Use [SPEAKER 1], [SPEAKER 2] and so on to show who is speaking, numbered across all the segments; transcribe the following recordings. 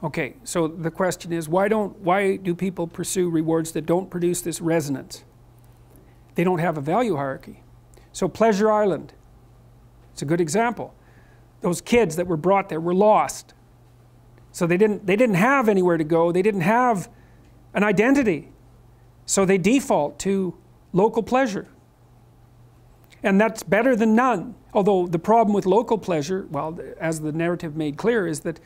[SPEAKER 1] Okay, so the question is, why do people pursue rewards that don't produce this resonance? They don't have a value hierarchy. So Pleasure Island, it's a good example. Those kids that were brought there were lost. So they didn't have anywhere to go, they didn't have an identity. So they default to local pleasure. And that's better than none. Although the problem with local pleasure, well, as the narrative made clear, is that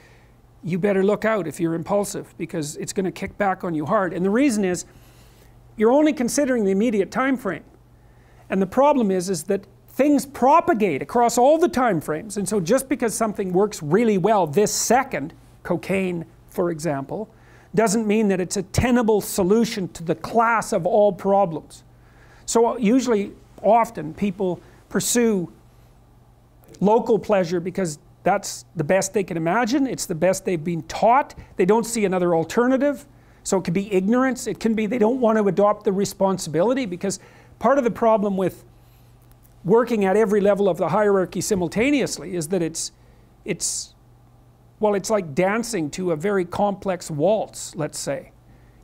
[SPEAKER 1] you better look out if you're impulsive, because it's going to kick back on you hard. And the reason is, you're only considering the immediate time frame. And the problem is that things propagate across all the time frames. And so just because something works really well this second, cocaine for example, doesn't mean that it's a tenable solution to the class of all problems. So usually, often, people pursue local pleasure because that's the best they can imagine, it's the best they've been taught, they don't see another alternative. So it can be ignorance, it can be they don't want to adopt the responsibility, because part of the problem with working at every level of the hierarchy simultaneously is that it's like dancing to a very complex waltz, let's say.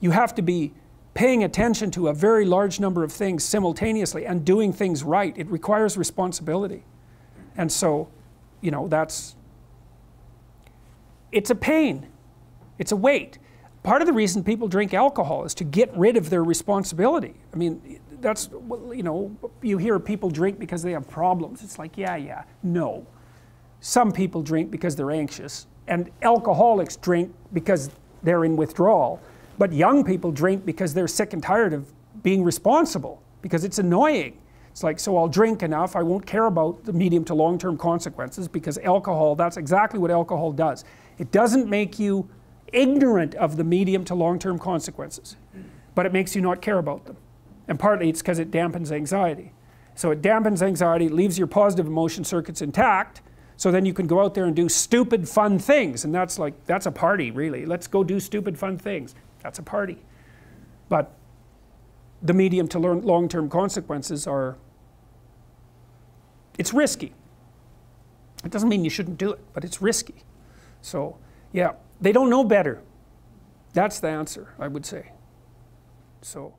[SPEAKER 1] You have to be paying attention to a very large number of things simultaneously and doing things right. It requires responsibility. And so, you know, it's a pain. It's a weight. Part of the reason people drink alcohol is to get rid of their responsibility. I mean, that's, you know, you hear people drink because they have problems. It's like, yeah, no. Some people drink because they're anxious, and alcoholics drink because they're in withdrawal. But young people drink because they're sick and tired of being responsible, because it's annoying. It's like, so I'll drink enough, I won't care about the medium to long-term consequences, because alcohol, that's exactly what alcohol does. It doesn't make you ignorant of the medium to long-term consequences, but it makes you not care about them. And partly it's because it dampens anxiety. So it dampens anxiety, it leaves your positive emotion circuits intact, so then you can go out there and do stupid fun things, and that's like, that's a party really. Let's go do stupid fun things. That's a party. But the medium to long-term consequences are, it's risky. It doesn't mean you shouldn't do it, but it's risky. So, yeah, they don't know better. That's the answer, I would say. So.